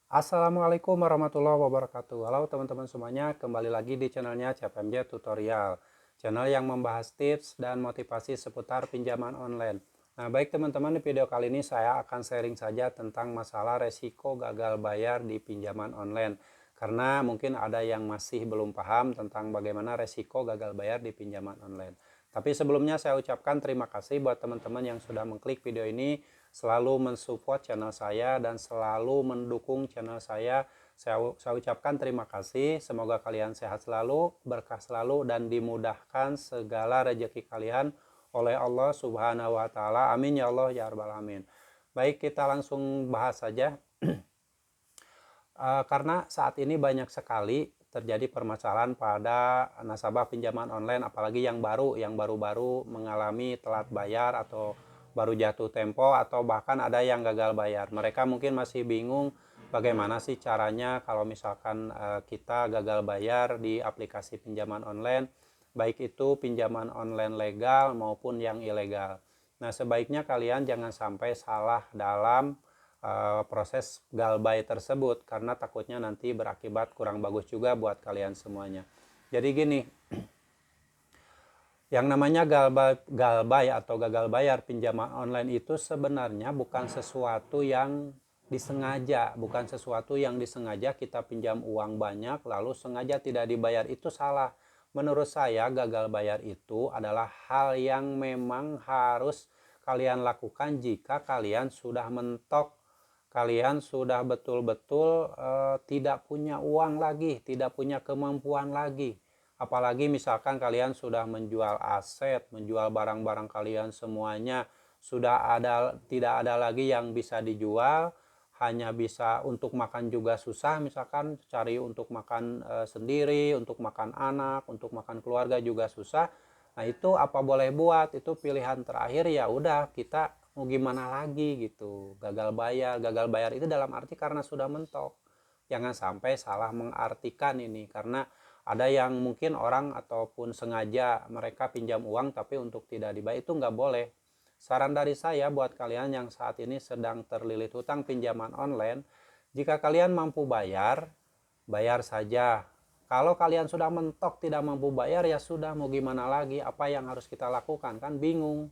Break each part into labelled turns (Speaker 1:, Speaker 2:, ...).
Speaker 1: Assalamualaikum warahmatullahi wabarakatuh. Halo teman-teman semuanya, kembali lagi di channelnya CFMJ Tutorial. Channel yang membahas tips dan motivasi seputar pinjaman online. Nah baik teman-teman, di video kali ini saya akan sharing saja tentang masalah resiko gagal bayar di pinjaman online. Karena mungkin ada yang masih belum paham tentang bagaimana resiko gagal bayar di pinjaman online. Tapi sebelumnya saya ucapkan terima kasih buat teman-teman yang sudah mengklik video ini, selalu mensupport channel saya dan selalu mendukung channel saya. Saya ucapkan terima kasih. Semoga kalian sehat selalu, berkah selalu, dan dimudahkan segala rezeki kalian oleh Allah Subhanahu wa Ta'ala. Amin ya Allah ya Rabbal 'Alamin. Baik, kita langsung bahas saja. Karena saat ini banyak sekali terjadi permasalahan pada nasabah pinjaman online, apalagi yang baru-baru mengalami telat bayar atau baru jatuh tempo atau bahkan ada yang gagal bayar. Mereka mungkin masih bingung bagaimana sih caranya kalau misalkan kita gagal bayar di aplikasi pinjaman online, baik itu pinjaman online legal maupun yang ilegal. Nah, sebaiknya kalian jangan sampai salah dalam proses galbay tersebut karena takutnya nanti berakibat kurang bagus juga buat kalian semuanya. Jadi gini, yang namanya galbay atau gagal bayar pinjaman online itu sebenarnya bukan sesuatu yang disengaja, bukan sesuatu yang disengaja kita pinjam uang banyak lalu sengaja tidak dibayar, itu salah. Menurut saya gagal bayar itu adalah hal yang memang harus kalian lakukan jika kalian sudah mentok, kalian sudah betul-betul tidak punya uang lagi, tidak punya kemampuan lagi. Apalagi misalkan kalian sudah menjual aset, menjual barang-barang kalian semuanya, sudah tidak ada lagi yang bisa dijual, hanya bisa untuk makan juga susah, misalkan cari untuk makan sendiri, untuk makan anak, untuk makan keluarga juga susah. Nah, itu apa boleh buat, itu pilihan terakhir, ya udah kita mau gimana lagi gitu. Gagal bayar itu dalam arti karena sudah mentok. Jangan sampai salah mengartikan ini, karena ada yang mungkin orang ataupun sengaja mereka pinjam uang tapi untuk tidak dibayar, itu nggak boleh. Saran dari saya buat kalian yang saat ini sedang terlilit hutang pinjaman online, jika kalian mampu bayar, bayar saja. Kalau kalian sudah mentok tidak mampu bayar, ya sudah, mau gimana lagi, apa yang harus kita lakukan, kan bingung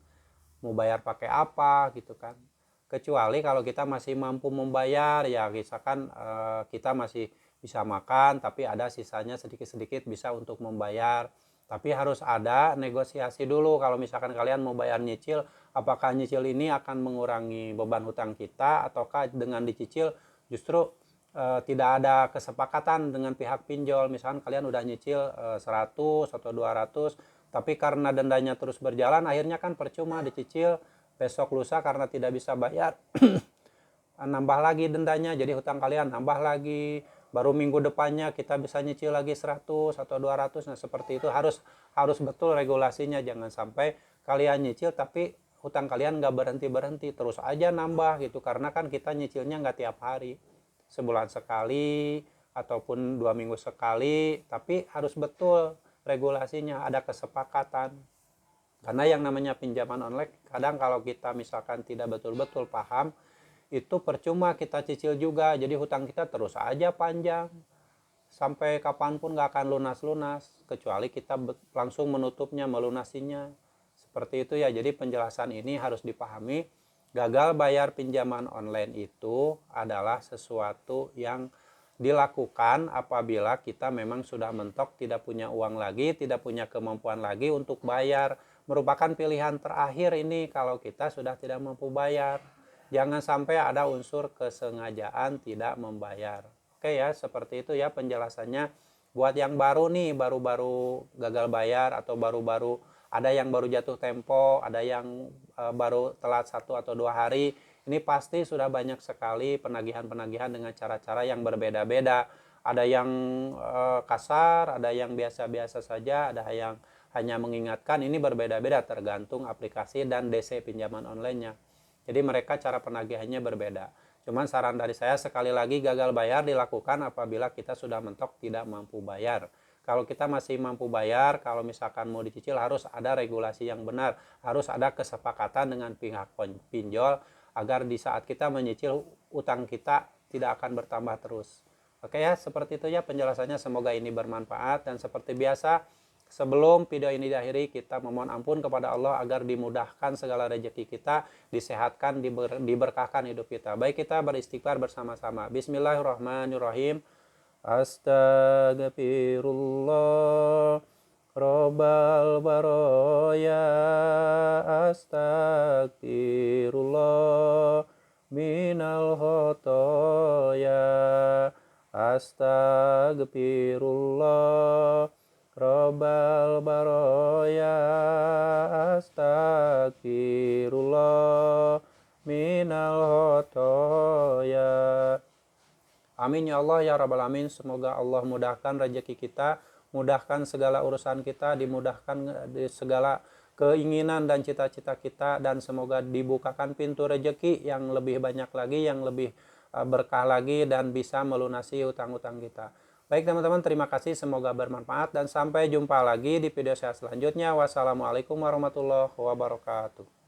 Speaker 1: mau bayar pakai apa gitu kan. Kecuali kalau kita masih mampu membayar, ya misalkan kita masih bisa makan tapi ada sisanya sedikit-sedikit bisa untuk membayar, tapi harus ada negosiasi dulu. Kalau misalkan kalian mau bayar nyicil, apakah nyicil ini akan mengurangi beban hutang kita ataukah dengan dicicil justru tidak ada kesepakatan dengan pihak pinjol. Misalkan kalian udah nyicil 100 atau 200, tapi karena dendanya terus berjalan, akhirnya kan percuma dicicil, besok lusa karena tidak bisa bayar nambah lagi dendanya, jadi hutang kalian nambah lagi, baru minggu depannya kita bisa nyicil lagi 100 atau 200. Nah, seperti itu harus harus betul regulasinya. Jangan sampai kalian nyicil tapi hutang kalian nggak berhenti terus aja nambah gitu, karena kan kita nyicilnya nggak tiap hari, sebulan sekali ataupun 2 minggu sekali, tapi harus betul regulasinya, ada kesepakatan. Karena yang namanya pinjaman online, kadang kalau kita misalkan tidak betul-betul paham, itu percuma kita cicil juga, jadi hutang kita terus aja panjang, sampai kapanpun nggak akan lunas-lunas, kecuali kita langsung menutupnya, melunasinya. Seperti itu ya, jadi penjelasan ini harus dipahami. Gagal bayar pinjaman online itu adalah sesuatu yang dilakukan apabila kita memang sudah mentok, tidak punya uang lagi, tidak punya kemampuan lagi untuk bayar. Merupakan pilihan terakhir ini kalau kita sudah tidak mampu bayar. Jangan sampai ada unsur kesengajaan tidak membayar. Oke ya, seperti itu ya penjelasannya. Buat yang baru nih, baru-baru gagal bayar atau baru-baru ada yang baru jatuh tempo, ada yang baru telat 1 atau 2 hari, ini pasti sudah banyak sekali penagihan-penagihan dengan cara-cara yang berbeda-beda. Ada yang kasar, ada yang biasa-biasa saja, ada yang hanya mengingatkan. Ini berbeda-beda tergantung aplikasi dan DC pinjaman online-nya. Jadi mereka cara penagihannya berbeda. Cuman saran dari saya sekali lagi, gagal bayar dilakukan apabila kita sudah mentok tidak mampu bayar. Kalau kita masih mampu bayar, kalau misalkan mau dicicil harus ada regulasi yang benar, harus ada kesepakatan dengan pihak pinjol agar di saat kita menyicil utang kita tidak akan bertambah terus. Oke ya, seperti itu ya penjelasannya, semoga ini bermanfaat. Dan seperti biasa, sebelum video ini diakhiri, kita memohon ampun kepada Allah agar dimudahkan segala rezeki kita, disehatkan, diberkahkan hidup kita. Baik, kita beristighfar bersama-sama. Bismillahirrahmanirrahim. Astagfirullah Robbal baroya, astagfirullah minal khotoya, astagfirullah Robbal baroya, astagfirullah minal khotoya. Amin ya Allah ya Rabbal Alamin. Semoga Allah mudahkan rezeki kita, mudahkan segala urusan kita, dimudahkan segala keinginan dan cita-cita kita, dan semoga dibukakan pintu rezeki yang lebih banyak lagi, yang lebih berkah lagi, dan bisa melunasi utang-utang kita. Baik teman-teman, terima kasih, semoga bermanfaat, dan sampai jumpa lagi di video saya selanjutnya. Wassalamualaikum warahmatullahi wabarakatuh.